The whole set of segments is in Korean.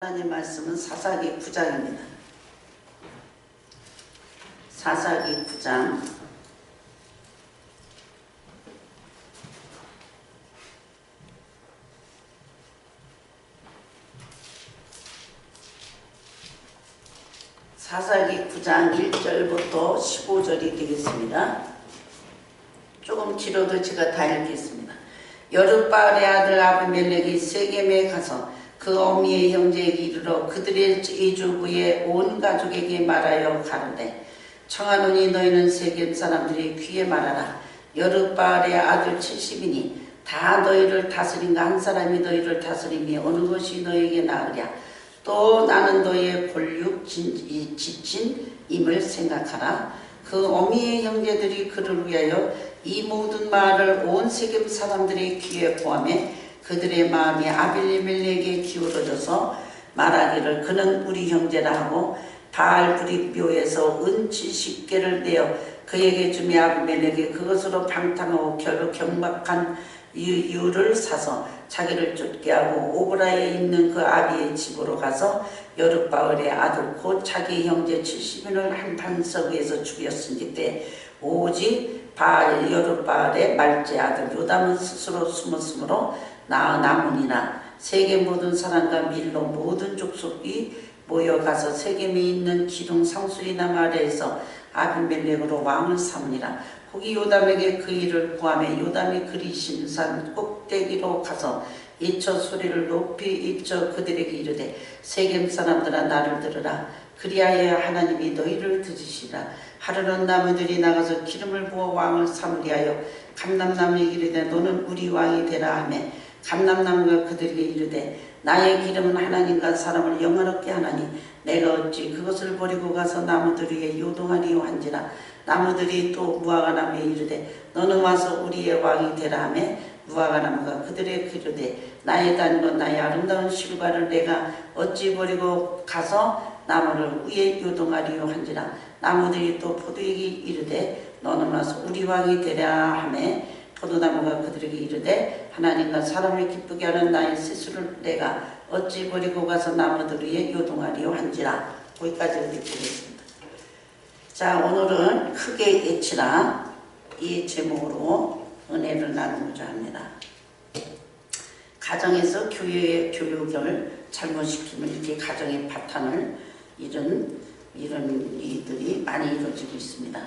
하나님 말씀은 사사기 9장입니다. 사사기 9장 사사기 9장 1절부터 15절이 되겠습니다. 조금 길어도 제가 다 읽겠습니다. 여룻바알의 아들 아비멜렉이 세겜에 가서 그 어미의 형제에게 이르러 그들의 이주부의 온 가족에게 말하여 가로되 청하노니 너희는 세겜 사람들이 귀에 말하라. 여룻바알의 아들 70이니 다 너희를 다스린가 한 사람이 너희를 다스림이 어느 것이 너희에게 나으랴. 또 나는 너희의 골육 지친 임을 생각하라. 그 어미의 형제들이 그를 위하여 이 모든 말을 온 세겜 사람들의 귀에 포함해 그들의 마음이 아비멜렉에게 기울어져서 말하기를 그는 우리 형제라 하고 바알브릿 묘에서 은 70개를 내어 그에게 주며 아비멜렉이 그것으로 방탕하고 결국 경박한 유를 사서 자기를 쫓게 하고 오브라에 있는 그 아비의 집으로 가서 여룻바알의 아들 곧 자기 형제 70인을 한 반석 위에서 죽였으니 때 오직 여룻바알의 말째 아들 요담은 스스로 숨었으므로 남으니라. 세겜 모든 사람과 밀로 모든 족속이 모여가서 세겜에 있는 기둥 상수리나 아래에서 아비멜렉으로 왕을 삼으니라. 거기 요담에게 그 일을 구하며 요담이 그리신 산 꼭대기로 가서 이쳐 소리를 높이 입쳐 그들에게 이르되 세겜 사람들아 나를 들으라. 그리하여 하나님이 너희를 들으시라. 하루는 나무들이 나가서 기름을 부어 왕을 삼으리 하여 감람나무에게 이르되 너는 우리 왕이 되라 하며 감람나무가 그들에게 이르되 나의 기름은 하나님과 사람을 영화롭게 하나니 내가 어찌 그것을 버리고 가서 나무들 위에 요동하리요 한지라. 나무들이 또 무화과나무에 이르되 너는 와서 우리의 왕이 되라 하며 무화과나무가 그들에게 이르되 나의 단과 나의 아름다운 실과를 내가 어찌 버리고 가서 나무를 위에 요동하리요 한지라. 나무들이 또 포도에게 이르되 너는 와서 우리 왕이 되라 하며 포도나무가 그들에게 이르되 하나님과 사람을 기쁘게 하는 나의 스스로를 내가 어찌 버리고 가서 나무들 위에 요동하리요 한지라. 거기까지 읽겠습니다. 자, 오늘은 크게 예치라 이 제목으로 은혜를 나누고자 합니다. 가정에서 교회의 교육을 잘못시키면 이렇게 가정의 파탄을 이런 일들이 많이 이루어지고 있습니다.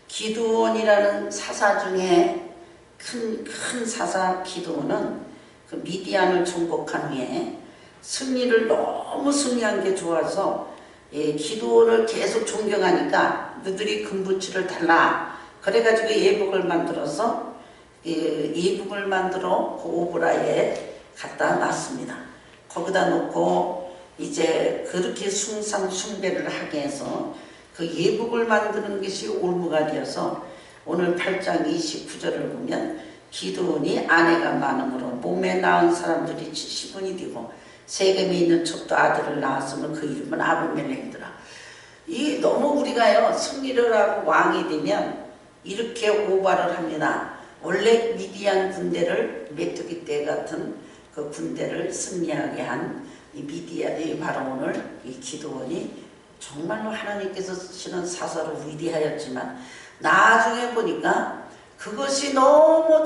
기드온이라는 사사 중에 큰 사사 기드온은 그 미디안을 정복한 후에 너무 승리한 게 좋아서 기드온을 계속 존경하니까 너희들이 금부치를 달라. 그래가지고 예복을 만들어서 예복을 만들어 그 오브라에 갖다 놨습니다. 거기다 놓고 이제 그렇게 숭배를 하게 해서 그 예복을 만드는 것이 올무가 되어서 오늘 8장 29절을 보면 기드온이 아내가 많음으로 몸에 낳은 사람들이 70분이 되고 세겜에 있는 족도 아들을 낳았으면 그 이름은 아비멜렉이더라. 이 너무 우리가요 승리를 하고 왕이 되면 이렇게 오바를 합니다. 원래 미디안 군대를 메뚜기 떼 같은 그 군대를 승리하게 한 이 미디안의 바로온을 이 기드온이 정말로 하나님께서 쓰시는 사사로 위대하였지만 나중에 보니까 그것이 너무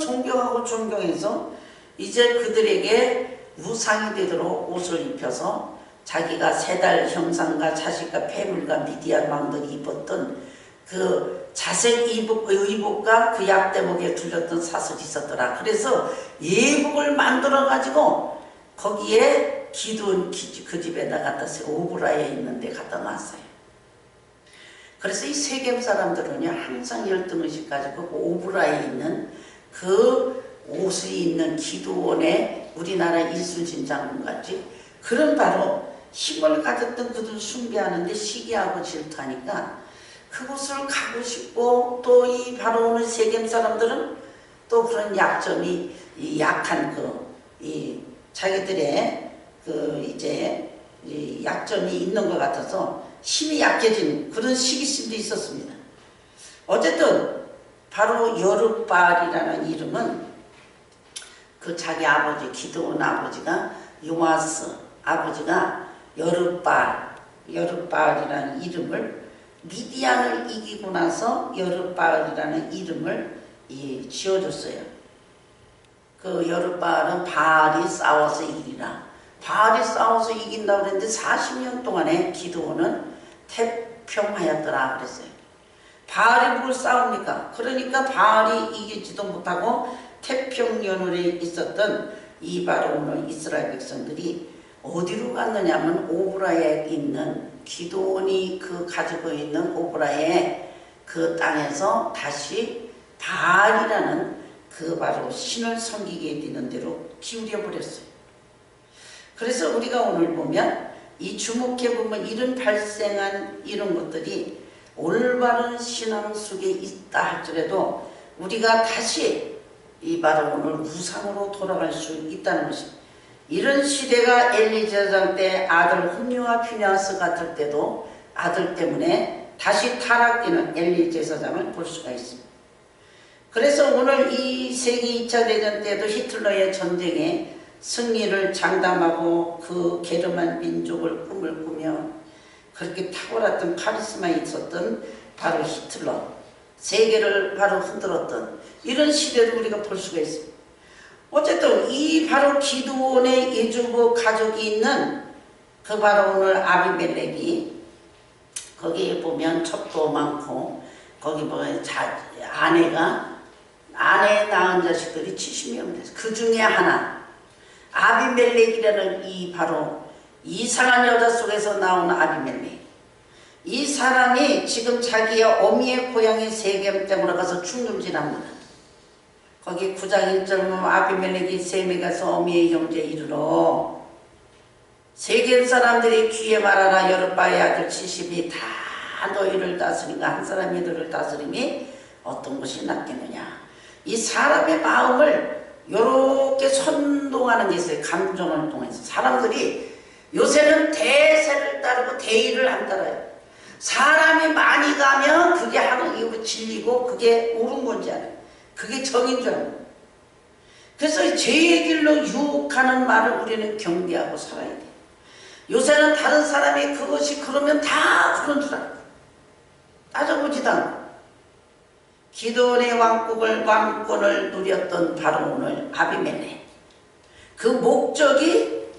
존경해서 이제 그들에게 우상이 되도록 옷을 입혀서 자기가 세 달 형상과 자식과 패물과 미디안 왕들이 입었던 그 자색 의복과 그 약대목에 둘렸던 사슬이 있었더라. 그래서 예복을 만들어 가지고 거기에 기드온 그 집에다 갖다 오브라에 있는데 갖다 놨어요. 그래서 이 세겜 사람들은요 항상 열등의식 가지고 그 오브라에 있는 그 옷이 있는 기드온의 우리나라 이순신 장군같이 그런 바로 힘을 가졌던 그들 숭배하는데 시기하고 질투하니까 그곳을 가고 싶고 또 이 바로 오는 세겜 사람들은 또 그런 약점이 약한 이 자기들의 이제 약점이 있는 것 같아서 힘이 약해진 그런 시기심도 있었습니다. 어쨌든 바로 여룻바알이라는 이름은 그 자기 아버지 기드온 아버지가 요아스 아버지가 여룻바알이라는 이름을 미디안을 이기고 나서 여룻바알이라는 이름을 지어줬어요. 그 여룻바알은 바알이 싸워서 이기라. 바알이 싸워서 이긴다고 그랬는데 40년 동안에 기드온은 태평하였더라 그랬어요. 바알이 뭘 싸웁니까? 그러니까 바알이 이기지도 못하고 태평연월에 있었던 이 바로 오늘 이스라엘 백성들이 어디로 갔느냐면 오브라에 있는 기드온이 가지고 있는 오브라의 그 땅에서 다시 바알이라는 바로 신을 섬기게 되는 대로 기울여 버렸어요. 그래서 우리가 오늘 보면 이 주목해 보면 이런 발생한 이런 것들이 올바른 신앙 속에 있다 할지라도 우리가 다시 이 바로 오늘 우상으로 돌아갈 수 있다는 것입니다. 이런 시대가 엘리 제사장 때 아들 홈리와 피네아스 같을 때도 아들 때문에 다시 타락되는 엘리 제사장을 볼 수가 있습니다. 그래서 오늘 이 세계 2차 대전 때도 히틀러의 전쟁에 승리를 장담하고 그 게르만 민족을 꿈을 꾸며 그렇게 탁월했던 카리스마 있었던 바로 히틀러, 세계를 바로 흔들었던 이런 시대를 우리가 볼 수가 있습니다. 어쨌든 이 바로 기드온의 예주부 가족이 있는 그 바로 오늘 아비멜렉이 거기에 보면 첩도 많고 거기 보면 아내 낳은 자식들이 70명 됐어요. 그 중에 하나 아비멜렉이라는 이 바로 이상한 여자 속에서 나오는 아비멜렉. 이 사람이 지금 자기의 어미의 고향의 세겜 땅으로 가서 충금질합니다. 거기 9장 1절 보면 아비멜렉이 셈에 가서 어미의 형제 이르러 세겜 사람들이 귀에 말하라. 여룻바의 아들 70이 다 너희를 다스린가 한 사람이 너희를 다스림이 어떤 것이 낫겠느냐. 이 사람의 마음을 요렇게 선동하는 게 있어요. 감정을 통해서. 사람들이 요새는 대세를 따르고 대의를 안 따라요. 사람이 많이 가면 그게 하는 진리고 그게 옳은 건지 알아요. 그게 정인 줄 알아요. 그래서 죄의 길로 유혹하는 말을 우리는 경계하고 살아야 돼요. 요새는 다른 사람이 그것이 그러면 다 그런 줄 알아요. 따져보지도 않고. 기드온의 왕권을 누렸던 바로 오늘 아비멜렉. 그 목적이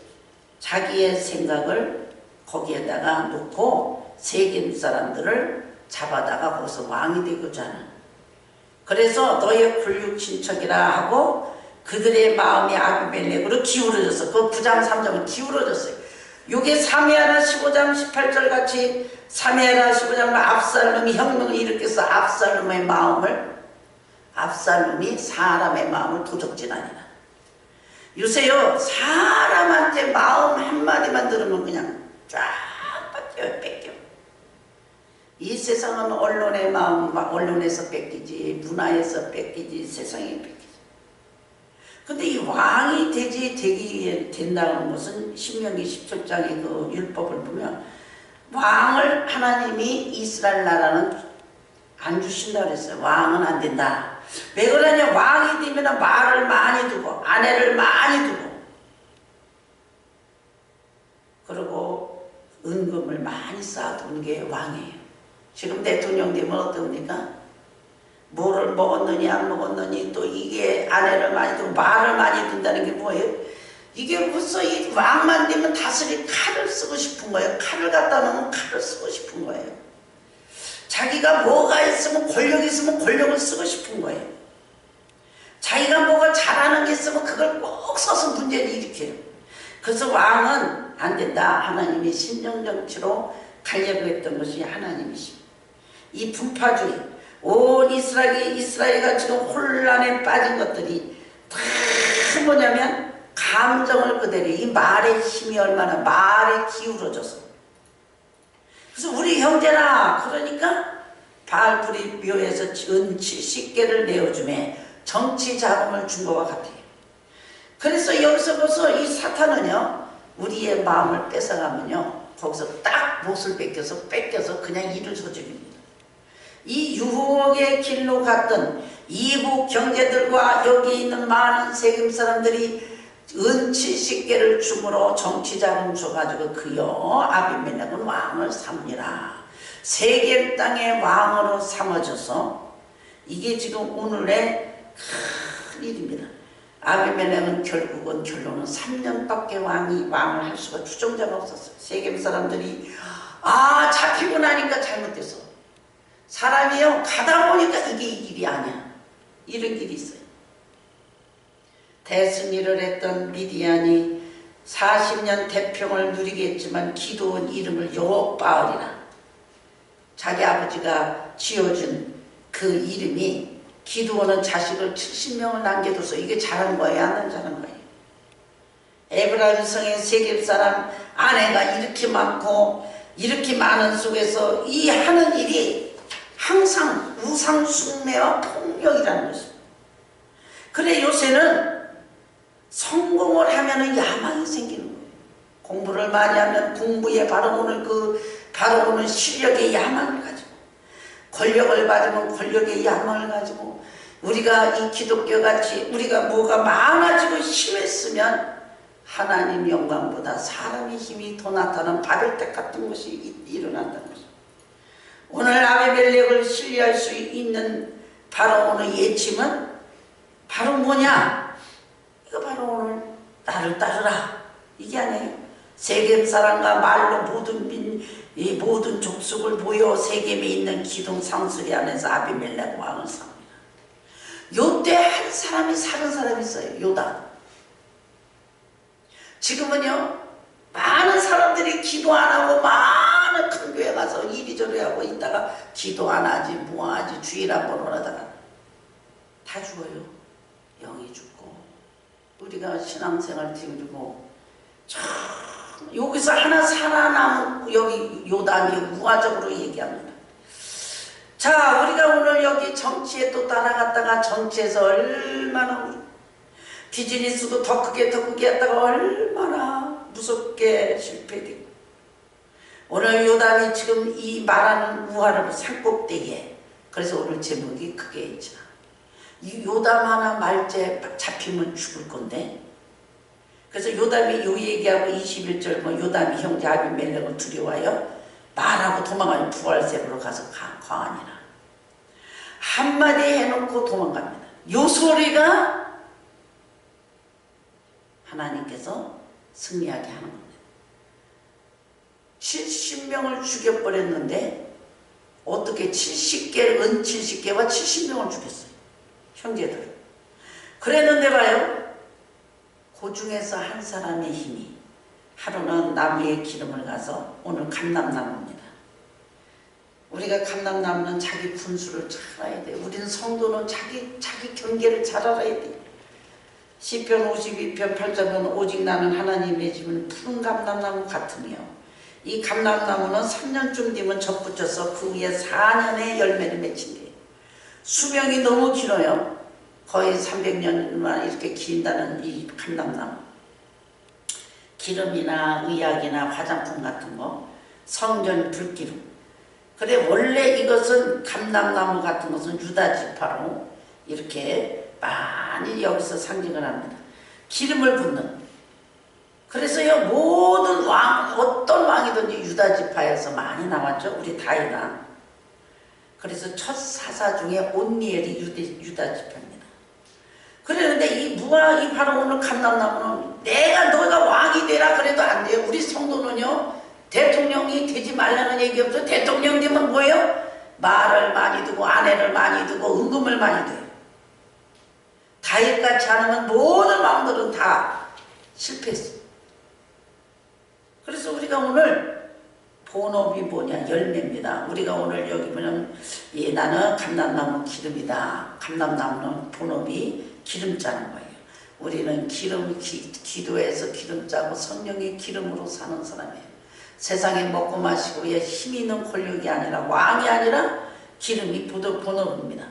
자기의 생각을 거기에다가 놓고 세겜 사람들을 잡아다가 거기서 왕이 되고자 하는. 그래서 너의 굴육 친척이라 하고 그들의 마음이 아비멜렉으로 기울어졌어. 그 9장 3장은 기울어졌어요. 요게 사무엘하 15장 18절 같이 사무엘하 15장은 압살롬이 혁명을 일으켜서 압살롬의 마음을 압살롬이 사람의 마음을 도적질하니라. 요새요 사람한테 마음 한마디만 들으면 그냥 쫙 뺏겨. 이 세상은 언론의 마음, 언론에서 뺏기지, 문화에서 뺏기지, 세상에 뺏기지. 근데 이 왕이 되기 된다는 것은 신명기 17장의 그 율법을 보면 왕을 하나님이 이스라엘 나라는 안 주신다 그랬어요. 왕은 안 된다. 왜 그러냐? 왕이 되면 말을 많이 두고 아내를 많이 두고 그리고 은금을 많이 쌓아두는 게 왕이에요. 지금 대통령 되면 어떻습니까? 뭐를 먹었느니 안 먹었느니 또 이게 아내를 많이 두고 말을 많이 둔다는 게 뭐예요? 이게 벌써 이 왕만 되면 다스릴 칼을 쓰고 싶은 거예요. 칼을 갖다 놓으면 칼을 쓰고 싶은 거예요. 자기가 뭐가 있으면 권력이 있으면 권력을 쓰고 싶은 거예요. 자기가 뭐가 잘하는 게 있으면 그걸 꼭 써서 문제를 일으켜요. 그래서 왕은 안 된다. 하나님이 신정정치로 가려고 했던 것이 하나님이십니다. 이 분파주의, 온 이스라엘가 지금 혼란에 빠진 것들이 다 뭐냐면 감정을 그대로 이 말의 힘이 얼마나 말에 기울어져서 그래서 우리 형제라 그러니까 바알불이 묘에서 은 70개를 내어주매 정치 자금을 준 것과 같아요. 그래서 여기서 벌써 이 사탄은요 우리의 마음을 뺏어가면요 거기서 딱 못을 뺏겨서 그냥 일을 저집니다. 이 유혹의 길로 갔던 이국 경제들과 여기 있는 많은 세금 사람들이 은 70개를 줌으로 정치자금 줘가지고 그여 아비멜렉은 왕을 삼으니라. 세겜 땅의 왕으로 삼아져서 이게 지금 오늘의 큰 일입니다. 아비멜렉은 결론은 3년밖에 왕을 할 수가 추종자가 없었어요. 세겜 사람들이 잡히고 나니까 잘못됐어. 사람이요 가다 보니까 이게 이 길이 아니야. 이런 길이 있어요. 대승리를 했던 미디안이 40년 태평을 누리게 했지만 기드온 이름을 여호바알이라 자기 아버지가 지어준 그 이름이 기드온은 자식을 70명을 남겨둬서 이게 잘한 거예요? 안 잘한 거예요? 에브라임 성의 세겜 사람 아내가 이렇게 많고 이렇게 많은 속에서 이 하는 일이 항상 우상 숭배와 폭력이라는 것입니다. 그래 요새는 성공을 하면은 야망이 생기는 거예요. 공부를 많이 하면 공부에 바로 오는 실력의 야망을 가지고 권력을 받으면 권력의 야망을 가지고 우리가 이 기독교같이 우리가 뭐가 많아지고 심했으면 하나님 영광보다 사람의 힘이 더 나타나는 바벨탑 같은 것이 일어난다는 것입니다. 오늘 아비멜렉을 신뢰할 수 있는 바로 오늘 예침은 바로 뭐냐? 이거 바로 오늘 나를 따르라 이게 아니에요. 세겜 사람과 말로 모든 족속을 모여 세겜에 있는 기둥 상수리 안에서 아비멜렉 왕을 삼으라. 요때 한 사람이 사는 사람이 있어요. 요다. 지금은요 많은 사람들이 기도 안 하고 많은 큰 교회 가서 이리저리 하고 있다가 기도 안 하지 뭐하지 주일 한번 오라다가 다 죽어요. 영이 죽고 우리가 신앙생활 띄우고 참 여기서 하나 살아남은 여기 요단이 우화적으로 얘기합니다. 자 우리가 오늘 여기 정치에 또 따라갔다가 정치에서 얼마나 비즈니스도 더 크게 했다가 얼마나 무섭게 실패되고 오늘 요단이 지금 이 말하는 우화를 산꼭대기에 그래서 오늘 제목이 크게 있죠. 이 요담 하나 말째 잡히면 죽을 건데 그래서 요담이 요 얘기하고 21절 뭐 요담이 형제 아비멜렉을 두려워하여 말하고 도망가니 부활세로 가서 광안이라 한마디 해놓고 도망갑니다. 요 소리가 하나님께서 승리하게 하는 겁니다. 70명을 죽여버렸는데 어떻게 은 70개와 70명을 죽였어요. 형제들. 그랬는데 봐요. 그 중에서 한 사람의 힘이 하루는 나무에 기름을 가서 오늘 감람나무입니다. 우리가 감람나무는 자기 분수를 잘 알아야 돼요. 우리는 성도는 자기 경계를 잘 알아야 돼요. 시편 52편 8절은 오직 나는 하나님의 집은 푸른 감람나무 같으며 이 감람나무는 3년쯤 되면 접붙여서 그 위에 4년의 열매를 맺힌대요. 수명이 너무 길어요. 거의 300년만 이렇게 긴다는 이 감람나무. 기름이나 의약이나 화장품 같은 거, 성전 불기름. 그래 원래 이것은 감람나무 같은 것은 유다지파로 이렇게 많이 여기서 상징을 합니다. 기름을 붓는. 그래서요 모든 어떤 왕이든지 유다지파에서 많이 나왔죠. 우리 다윗아. 그래서 첫 사사 중에 온니엘이 유다지파입니다. 그런데 이 바로 오늘 감람나무는 너가 왕이 되라 그래도 안 돼요. 우리 성도는요 대통령이 되지 말라는 얘기 없어. 대통령 되면 뭐예요? 말을 많이 두고 아내를 많이 두고 은금을 많이 둬요. 다윗같이 않으면 모든 왕들은 다 실패했어. 그래서 우리가 오늘 본업이 뭐냐? 열매입니다. 우리가 오늘 여기 보면 나는 감람나무 기름이다. 감람나무는 본업이 기름 짜는 거예요. 우리는 기도해서 기름 짜고 성령의 기름으로 사는 사람이에요. 세상에 먹고 마시고 힘이 있는 권력이 아니라 왕이 아니라 기름이 본업입니다.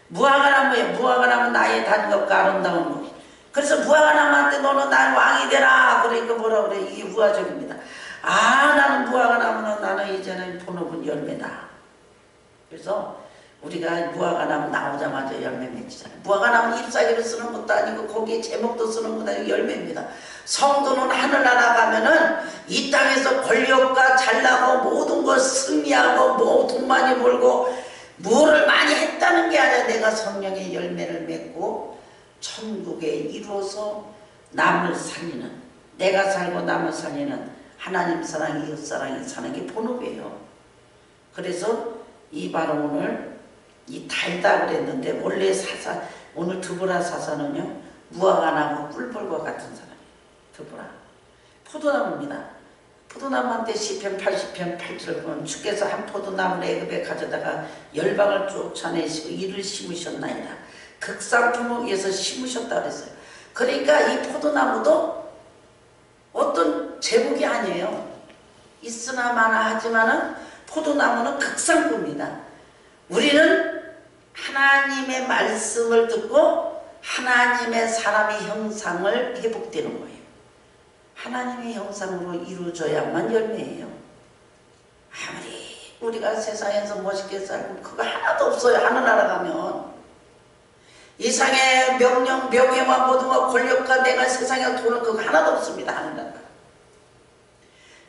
무화과 나무에 무화과 나무 나의 단것과 아름다운 것. 그래서 무화과 나무한테 너는 날 왕이 되라. 그러니까 뭐라 그래? 이게 우화적입니다. 나는 무화과 나무는 나는 이제는 본업은 열매다. 그래서 우리가 무화과 나무 나오자마자 열매 맺잖아요. 무화과 나무 잎사귀를 쓰는 것도 아니고 거기에 제목도 쓰는 것도 아니고 열매입니다. 성도는 하늘나라 가면은 이 땅에서 권력과 잘나고 모든 걸 승리하고 뭐 돈 많이 벌고 뭐를 많이 했다는 게 아니라 내가 성령의 열매를 맺고 천국에 이루어서 남을 살리는, 내가 살고 남을 살리는 하나님 사랑, 이웃 사랑이 사는 게 본업이에요. 그래서 이 바로 오늘 이 달다 그랬는데 원래 사사, 오늘 드보라 사사는요 무화과 나무 꿀벌과 같은 사람이에요. 드보라 포도나무입니다. 포도나무한테 시편 80편 8절 보면 주께서 한 포도나무를 애굽에 가져다가 열방을 쫓아내시고 이를 심으셨나이다. 극상품을 위해서 심으셨다 그랬어요. 그러니까 이 포도나무도 어떤 제목이 아니에요. 있으나 마나 하지만은 포도나무는 극상품입니다. 우리는 하나님의 말씀을 듣고 하나님의 사람의 형상을 회복되는 거예요. 하나님의 형상으로 이루어져야만 열매예요. 아무리 우리가 세상에서 멋있게 살고 그거 하나도 없어요. 하늘나라 가면 이 세상에 명령, 명예와 모든 것, 권력과 내가 세상에 돈을 그거 하나도 없습니다. 하늘나라.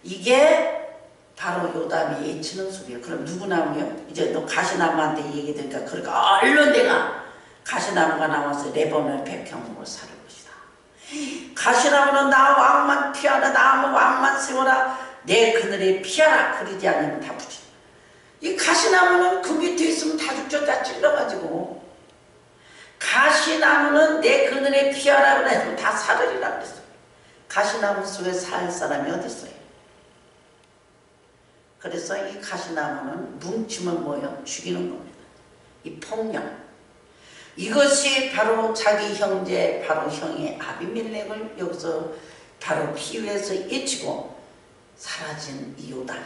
이게 바로 요담이 예치는 소리예요. 그럼 누구 나무요? 이제 너 가시나무한테 얘기되니까 그러니까 얼른 내가 가시나무가 나와서 레바논 백향목을 사를 것이다. 가시나무는 나 왕만 피하라. 나무 왕만 세워라. 내 그늘에 피하라. 그러지 않으면 다 부지. 이 가시나무는 그 밑에 있으면 다 죽죠. 다 찔러가지고. 가시나무는 내 그늘에 피하라 그래서 다 사르리라 그랬어요. 가시나무 속에 살 사람이 어디 있어요? 그래서 이 가시나무는 뭉치면 뭐예요? 죽이는 겁니다. 이 폭력. 이것이 바로 자기 형제, 바로 형의 아비멜렉을 여기서 바로 비유해서 예치고 사라진 이 요담.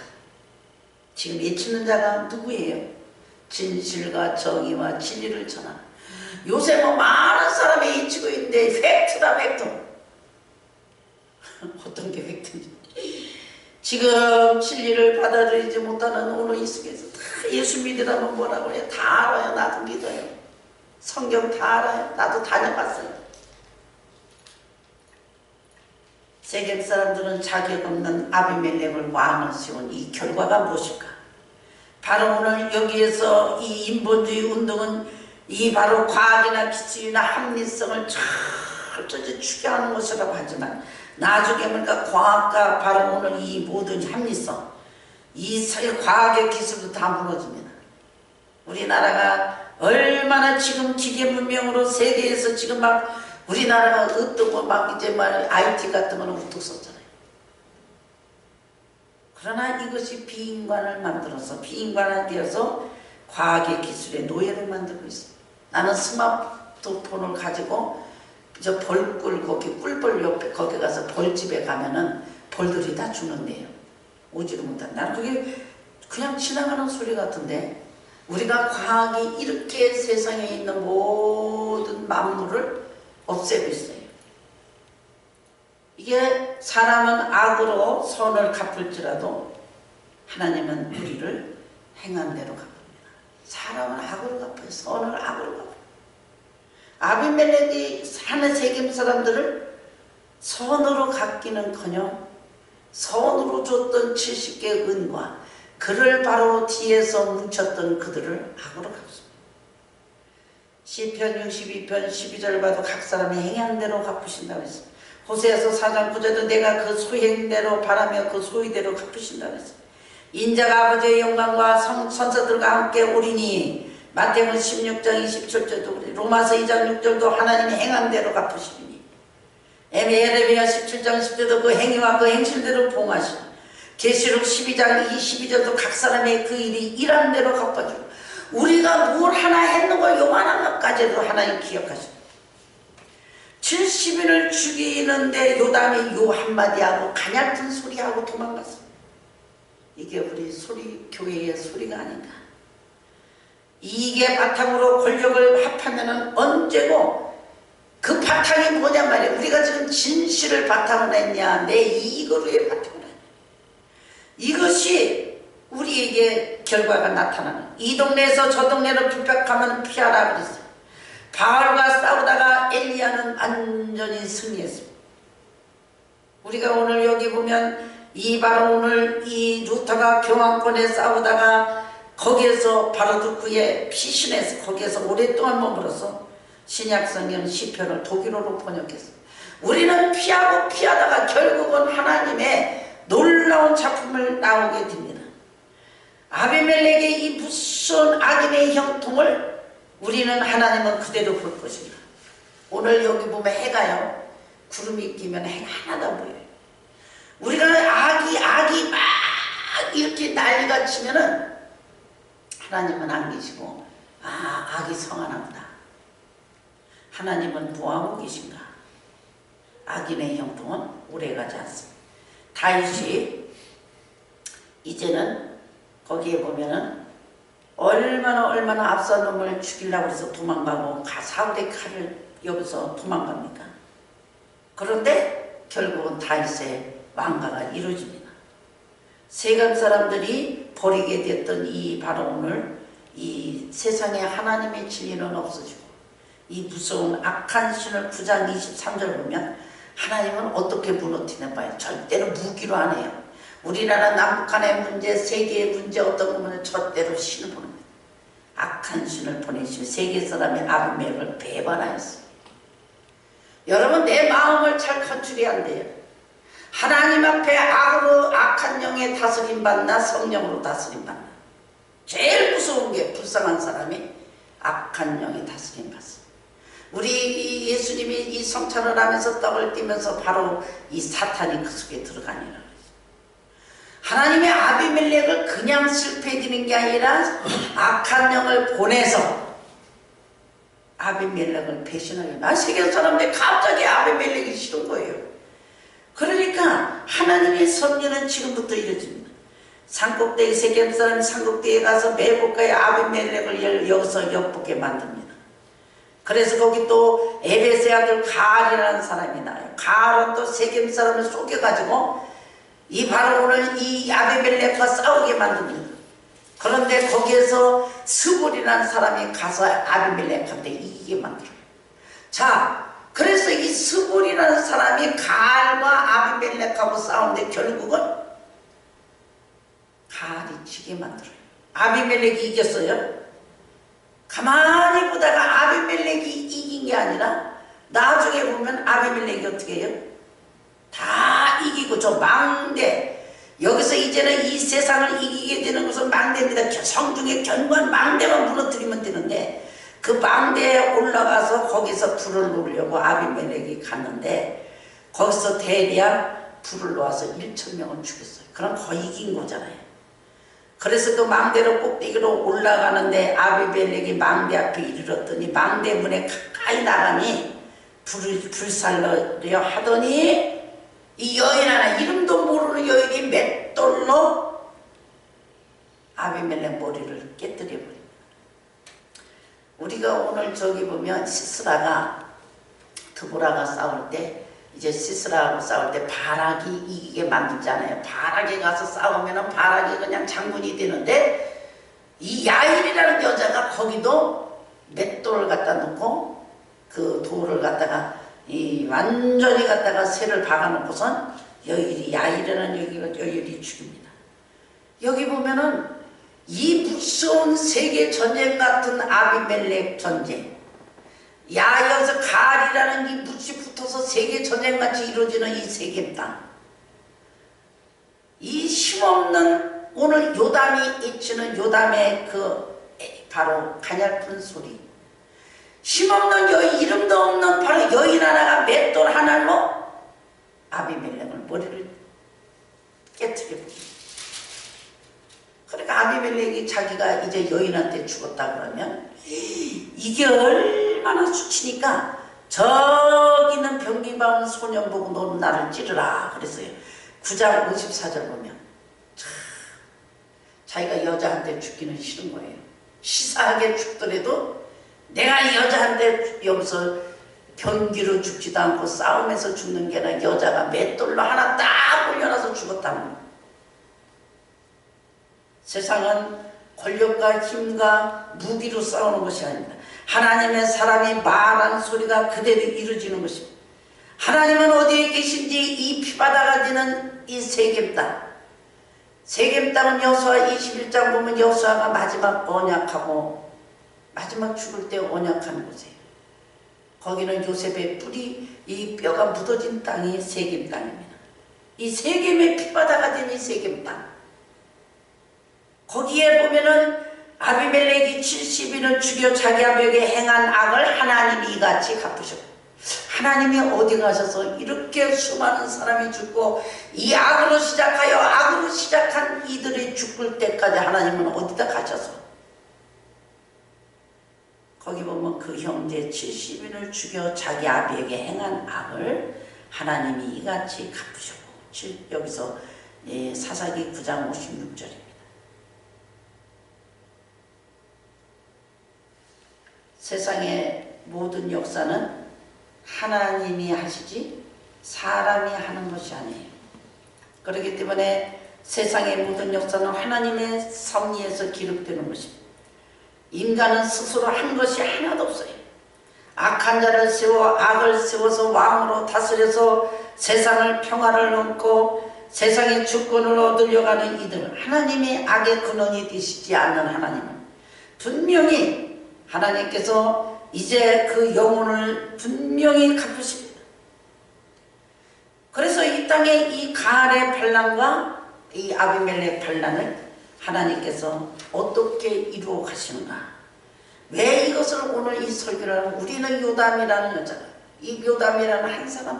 지금 예치는 자가 누구예요? 진실과 정의와 진리를 전하는. 요새 뭐 많은 사람이 예치고 있는데 팩트다 팩트. 어떤 게 팩트인지. 지금 진리를 받아들이지 못하는 오늘 이 속에서 다 예수 믿으라면 뭐라고 해요? 다 알아요. 나도 믿어요. 성경 다 알아요. 나도 다녀봤어요. 세겜 사람들은 자격 없는 아비멜렉을 왕을 세운 이 결과가 무엇일까? 바로 오늘 여기에서 이 인본주의 운동은 이 바로 과학이나 기술이나 합리성을 철저히 추구하는 것이라고 하지만 나중에 보니까 과학과 바로 오늘 이 모든 합리성, 이 과학의 기술도 다 무너집니다. 우리나라가 얼마나 지금 기계 문명으로 세계에서 지금 막 우리나라가 어떤 거 막 이제 말 IT 같은 거는 우뚝 섰잖아요. 그러나 이것이 비인간을 만들어서 비인간을 되어서 과학의 기술의 노예를 만들고 있습니다. 나는 스마트폰을 가지고 저 벌꿀 거기 꿀벌 옆에 거기 가서 벌집에 가면은 벌들이 다 주는데요. 오지도 못한. 나는 그게 그냥 지나가는 소리 같은데 우리가 과학이 이렇게 세상에 있는 모든 만물을 없애고 있어요. 이게 사람은 악으로 선을 갚을지라도 하나님은 우리를 행한 대로 갚습니다. 사람은 악으로 갚아요. 선을 악으로 갚아요. 아비멜렉이 사는 세겜 사람들을 선으로 갚기는커녕 선으로 줬던 70개의 은과 그를 바로 뒤에서 뭉쳤던 그들을 악으로 갚습니다. 시편 62편 12절 봐도 각 사람이 행한 대로 갚으신다고 했습니다. 호세아서 4장 9절도 내가 그 소행대로 바라며 그 소위대로 갚으신다고 했습니다. 인자가 아버지의 영광과 선사들과 함께 오리니 마태복음 16장 27절도 그래. 로마서 2장 6절도 하나님이 행한 대로 갚으시니 에레미야 17장 10절도 그 행위와 그 행실대로 봉하시니 계시록 12장 22절도 각 사람의 그 일이 일한 대로 갚아주고 우리가 뭘 하나 했는 걸 요만한 것까지도 하나님 기억하십니다. 70인을 죽이는데 요담이 요 한마디하고 가냘픈 소리하고 도망갔습니다. 이게 우리 소리 교회의 소리가 아닌가. 이게 바탕으로 권력을 합하면은 언제고 그 바탕이 뭐냔 말이에요. 우리가 지금 진실을 바탕으로 했냐 내 이익을 위해 바탕으로 했냐. 이것이 우리 우리에게 결과가 나타나는, 이 동네에서 저 동네로 불벽하면 피하라 그랬어요. 바알과 싸우다가 엘리야는 완전히 승리했습니다. 우리가 오늘 여기 보면 이 바로 오늘 이 루터가 교황권에 싸우다가 거기에서 바로 그의 피신해서 거기에서 오랫동안 머물어서 신약성경 시편을 독일어로 번역했어요. 우리는 피하고 피하다가 결국은 하나님의 놀라운 작품을 나오게 됩니다. 아비멜렉의 이 무서운 악인의 형통을 우리는 하나님은 그대로 볼 것입니다. 오늘 여기 보면 해가요, 구름이 끼면 해가 하나도 안 보여요. 우리가 악이 막 이렇게 난리가 치면은 하나님은 안 계시고, 악이 성하나보다. 하나님은 뭐하고 계신가? 악인의 형통은 오래가지 않습니다. 다윗이 이제는 거기에 보면은 얼마나 압살롬을 죽이려고 해서 도망가고 사울의 칼을 여기서 도망갑니까? 그런데 결국은 다윗의 왕가가 이루어집니다. 세겜 사람들이 버리게 됐던 이 바로 오늘 이 세상에 하나님의 진리는 없어지고 이 무서운 악한 신을 9장 23절 보면 하나님은 어떻게 무너뜨리는 바예요? 절대로 무기로 안 해요. 우리나라 남북한의 문제, 세계의 문제 어떤 거면 절대로 신을 보냅니다. 악한 신을 보내시며 세계 사람의 아비멜렉을 배반하였어요. 여러분, 내 마음을 잘 컨트롤이 안 돼요. 하나님 앞에 악으로 악한 영에 다스림 받나 성령으로 다스림 받나. 제일 무서운 게 불쌍한 사람이 악한 영에 다스림 받습니다. 우리 예수님이 이 성찬을 하면서 떡을 띠면서 바로 이 사탄이 그 속에 들어가니라. 하나님의 아비멜렉을 그냥 실패해지는 게 아니라 악한 영을 보내서 아비멜렉을 배신하게. 세계 사람들이 갑자기 아비멜렉이 싫은 거예요. 그러니까 하나님의 섭리는 지금부터 이루어집니다. 산꼭대기 세겜 사람이 산꼭대기에 가서 매복가의 아비멜렉을 여기서 엿보게 만듭니다. 그래서 거기 또 에베스의 아들 가알이라는 사람이 나와요. 가알은 또 세겜 사람을 속여가지고 이 바로 오늘 이 아비멜렉과 싸우게 만듭니다. 그런데 거기에서 스볼이라는 사람이 가서 아비멜렉한테 이기게 만들어요. 자, 그래서 이 스볼이라는 사람이 가알과 아비멜렉하고 싸우는데 결국은 가알이 지게 만들어요. 아비멜렉이 이겼어요. 가만히 보다가 아비멜렉이 이긴 게 아니라 나중에 보면 아비멜렉이 어떻게 해요? 다 이기고 저 망대, 여기서 이제는 이 세상을 이기게 되는 것은 망대입니다. 성중의 견고한 망대만 무너뜨리면 되는데 그 망대에 올라가서 거기서 불을 놓으려고 아비멜렉이 갔는데 거기서 대략 불을 놓아서 1,000명을 죽였어요. 그럼 거의 이긴 거잖아요. 그래서 그 망대로 꼭대기로 올라가는데 아비멜렉이 망대 앞에 이르렀더니 망대 문에 가까이 나가니 불살려려 하더니 이 여인 하나, 이름도 모르는 여인이 맷돌로 아비멜렉 머리를 깨뜨려 버립니다. 우리가 오늘 저기 보면 시스라가 드보라가 싸울 때, 이제 시스라하고 싸울 때 바락이 이기게 만들잖아요. 바락에 가서 싸우면은 바락이 그냥 장군이 되는데 이 야일이라는 여자가 거기도 맷돌을 갖다 놓고 그 돌을 갖다가 이 완전히 갖다가 새를 박아놓고선 여일이 야일이라는 여일이 죽입니다. 여기 보면은 이 무서운 세계 전쟁 같은 아비멜렉 전쟁, 여기서 가알이라는 이 묻이 붙어서 세계 전쟁같이 이루어지는 이 세겜 땅, 이 힘없는 오늘 요담이 잊히는 요담의 그 바로 가냘픈 소리, 힘없는 여인, 이름도 없는 바로 여인 하나가 맷돌 하나로 아비멜렉을 머리를 깨트려버립니다. 그러니까 아비멜렉이 자기가 이제 여인한테 죽었다 그러면 이게 얼마나 수치니까 저기는 병기바운 소년 보고 너는 나를 찌르라 그랬어요. 9장 54절 보면 참 자기가 여자한테 죽기는 싫은 거예요. 시사하게 죽더라도 내가 여자한테 여기서 변기로 죽지도 않고 싸움에서 죽는 게 아니라 여자가 맷돌로 하나 딱 올려놔서 죽었다는 거예요. 세상은 권력과 힘과 무기로 싸우는 것이 아닙니다. 하나님의 사람이 말한 소리가 그대로 이루어지는 것입니다. 하나님은 어디에 계신지 이 피바다가 되는 이 세겜 땅, 세겜 땅은 여호수아 21장 보면 여호수아가 마지막 언약하고 마지막 죽을 때 언약하는 곳이에요. 거기는 요셉의 뿔이 이 뼈가 묻어진 땅이 세겜 땅입니다. 이 세겜의 피바다가 된 이 세겜 땅, 거기에 보면은 아비멜렉이 70인을 죽여 자기 아버지에게 행한 악을 하나님이 이같이 갚으셨고, 하나님이 어디 가셔서 이렇게 수많은 사람이 죽고 이 악으로 시작하여 악으로 시작한 이들이 죽을 때까지 하나님은 어디다 가셔서 거기 보면 그 형제 70인을 죽여 자기 아비에게 행한 악을 하나님이 이같이 갚으셨고, 여기서 사사기 9장 56절입니다. 세상의 모든 역사는 하나님이 하시지 사람이 하는 것이 아니에요. 그렇기 때문에 세상의 모든 역사는 하나님의 섭리에서 기록되는 것입니다. 인간은 스스로 한 것이 하나도 없어요. 악한 자를 세워 악을 세워서 왕으로 다스려서 세상을 평화를 넘고 세상의 주권을 얻으려고 하는 이들, 하나님이 악의 근원이 되시지 않는 하나님은 분명히 하나님께서 이제 그 영혼을 분명히 갚으십니다. 그래서 이 땅에 이 가알의 반란과 이 아비멜렉 반란을 하나님께서 어떻게 이루어 가시는가? 왜 이것을 오늘 이 설교를 하는, 우리는 요담이라는 여자가, 이 요담이라는 한 사람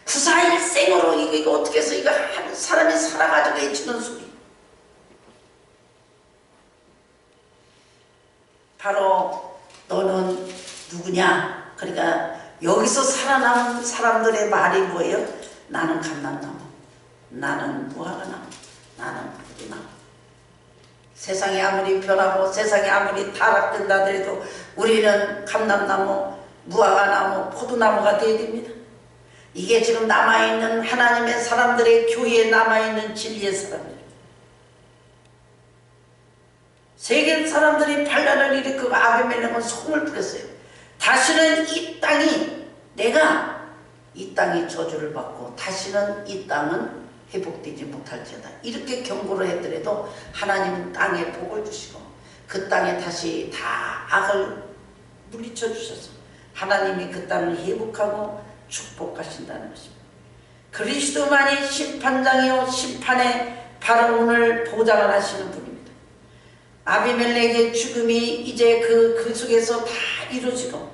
구사일생으로 이거 어떻게 해서 이거 한 사람이 살아가지고 해주는 소리, 바로 너는 누구냐? 그러니까 여기서 살아남은 사람들의 말이 뭐예요? 나는 감람나무, 나는 무화과나무, 나는 포도나무. 세상이 아무리 변하고 세상이 아무리 타락된다 하더라도 우리는 감람나무, 무화과나무, 포도나무가 되어야 됩니다. 이게 지금 남아있는 하나님의 사람들의 교회에 남아있는 진리의 사람들, 세계 사람들이 반란을 일으키고 아비멜렉은 소금을 뿌렸어요. 다시는 이 땅이, 내가 이 땅이 저주를 받고 다시는 이 땅은 회복되지 못할지어다, 이렇게 경고를 했더라도 하나님은 땅에 복을 주시고 그 땅에 다시 다 악을 물리쳐 주셔서 하나님이 그 땅을 회복하고 축복하신다는 것입니다. 그리스도만이 심판장이요 심판의 바로 오늘 보장을 하시는 분입니다. 아비멜렉의 죽음이 이제 그 속에서 다 이루어지고,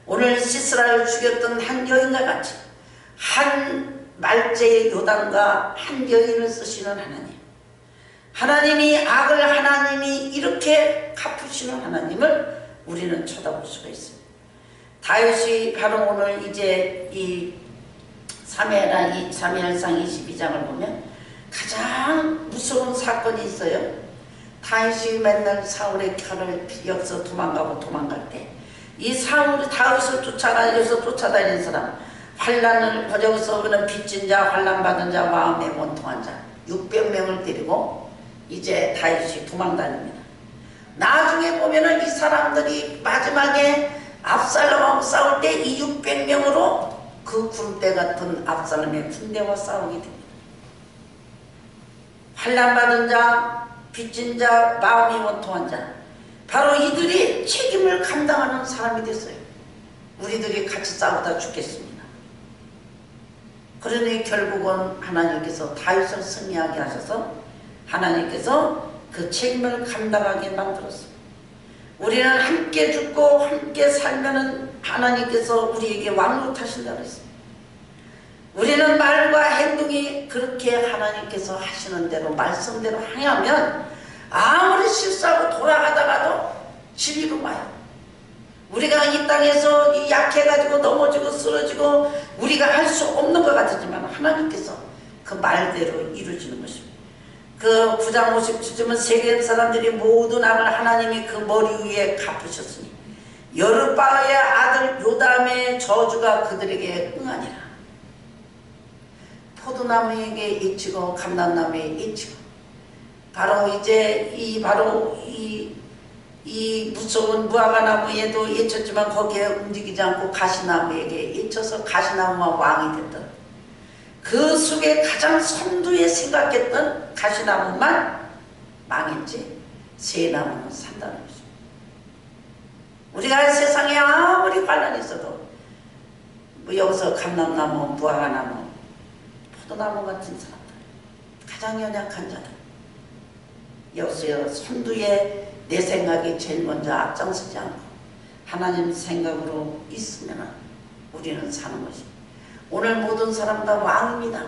오늘 시스라를 죽였던 한 여인과 같이 한 말제의 요단과 한 여인을 쓰시는 하나님, 하나님이 악을 하나님이 이렇게 갚으시는 하나님을 우리는 쳐다볼 수가 있습니다. 다윗이 바로 오늘 이제 이 사무엘상 22장을 보면 가장 무서운 사건이 있어요. 다윗이 맨날 사울의 칼을 피해서 도망가고 도망갈 때 이 사울이 다윗을 쫓아다니는 사람, 환란을 여기서 그는 빚진 자, 환란 받은 자, 마음에 원통한 자 600명을 데리고 이제 다윗이 도망다닙니다. 나중에 보면은 이 사람들이 마지막에 압살롬하고 싸울 때 이 600명으로 그 군대 같은 압살롬의 군대와 싸우게 됩니다. 환란 받은 자, 빚진 자, 마음이 원통한 자, 바로 이들이 책임을 감당하는 사람이 됐어요. 우리들이 같이 싸우다 죽겠습니다. 그러니 결국은 하나님께서 다윗을 승리하게 하셔서 하나님께서 그 책임을 감당하게 만들었습니다. 우리는 함께 죽고 함께 살면은 하나님께서 우리에게 왕노릇하신다고 했습니다. 우리는 말과 행동이 그렇게 하나님께서 하시는 대로 말씀대로 행하면 아무리 실수하고 돌아가다가도 진리로 와요. 우리가 이 땅에서 약해가지고 넘어지고 쓰러지고 우리가 할 수 없는 것 같았지만 하나님께서 그 말대로 이루어지는 것입니다. 그 9장 57절은 세계 사람들이 모든 악을 하나님이 그 머리 위에 갚으셨으니 여르바의 아들 요담의 저주가 그들에게 응하니라. 포도나무에게 잊히고 감람나무에 잊히고 바로 이제 이 무서운 무화과나무에도 예쳤지만 거기에 움직이지 않고 가시나무에게 예쳐서 가시나무가 왕이 됐던, 그 숲에 가장 선두에 생각했던 가시나무만 망했지 쇠나무는 산다는 거죠. 우리가 세상에 아무리 관련이 있어도 뭐 여기서 감람나무, 무화과나무, 포도나무 같은 사람들, 가장 연약한 자들, 여기서 선두에 내 생각이 제일 먼저 앞장서지 않고 하나님 생각으로 있으면 우리는 사는 것입니다. 오늘 모든 사람 다 왕입니다.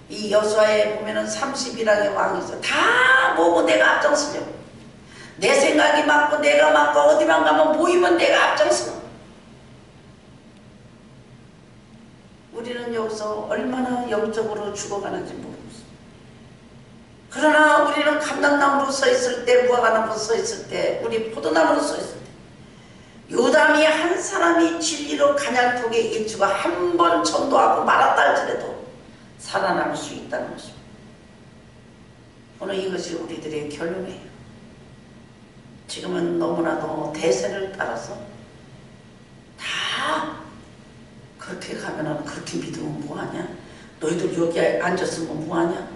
이 여호수아에 보면은 30이라의 왕이 있어. 다 모으고 내가 앞장서려고. 내 생각이 맞고 내가 맞고 어디만 가면 모이면 내가 앞장서. 우리는 여기서 얼마나 영적으로 죽어가는지 모르겠어요. 그러나 우리는 감람나무로 서 있을 때, 무화과나무로 서 있을 때, 우리 포도나무로 서 있을 때, 요담이 한 사람이 진리로 간양톡에 일주가 한 번 전도하고 말았다 할지라도 살아남을 수 있다는 것입니다. 오늘 이것이 우리들의 결론이에요. 지금은 너무나도 대세를 따라서 다 그렇게 가면은 그렇게 믿으면 뭐하냐? 너희들 여기 앉았으면 뭐하냐?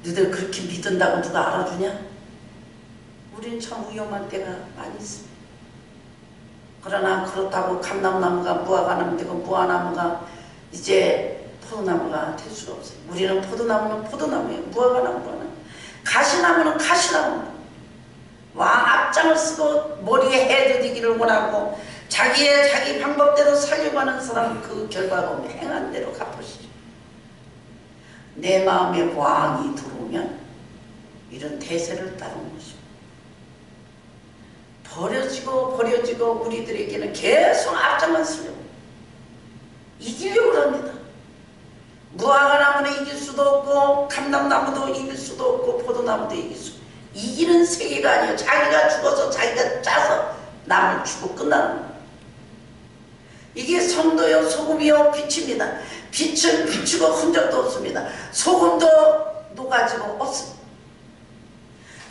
너희들 그렇게 믿는다고 누가 알아주냐? 우리는 참 위험한 때가 많이 있습니다. 그러나 그렇다고 감람나무가 무화과나무 되고 무화과나무가 이제 포도나무가 될 수가 없어요. 우리는 포도나무는 포도나무예요. 무화과나무는 가시나무는 가시나무입니다. 왕 앞장을 쓰고 머리에 해도 되기를 원하고 자기 방법대로 살려고 하는 사람은 그 결과가 행한 대로 갚으시죠. 내 마음에 왕이 들어오면 이런 대세를 따르는 것입니다. 버려지고 우리들에게는 계속 앞장만 쓰려고 이기려고 합니다. 무화과나무는 이길 수도 없고 감람나무도 이길 수도 없고 포도나무도 이길 수 없고, 이기는 세계가 아니에요. 자기가 죽어서 자기가 짜서 남을 주고 끝나는 거예요. 이게 성도요 소금이요 빛입니다. 빛은 비추고 흔적도 없습니다. 소금도 녹아지고 없습니다.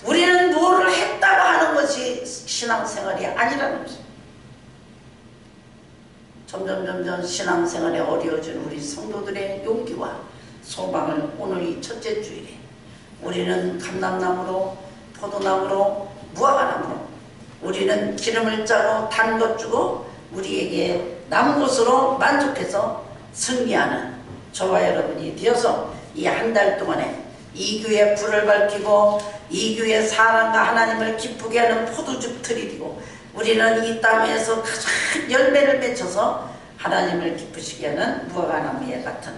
우리는 뭐를 했다고 하는 것이 신앙생활이 아니라는 것입니다. 점점 신앙생활에 어려워진 우리 성도들의 용기와 소망을 오늘 이 첫째 주일에 우리는 감람나무로 포도나무로 무화과나무로 우리는 기름을 짜고 단 것 주고 우리에게 남은 것으로 만족해서 승리하는 저와 여러분이 되어서 이 한 달 동안에 이 교회 불을 밝히고 이 교회 사랑과 하나님을 기쁘게 하는 포도즙 들이고 우리는 이 땅에서 가장 열매를 맺혀서 하나님을 기쁘시게 하는 무화과나무에 같은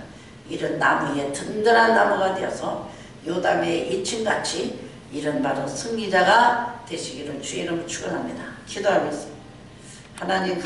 이런 나무의 든든한 나무가 되어서 요담의 이침같이 이런 바로 승리자가 되시기를 주의 이름으로 축원합니다. 기도하겠습니다. 하나님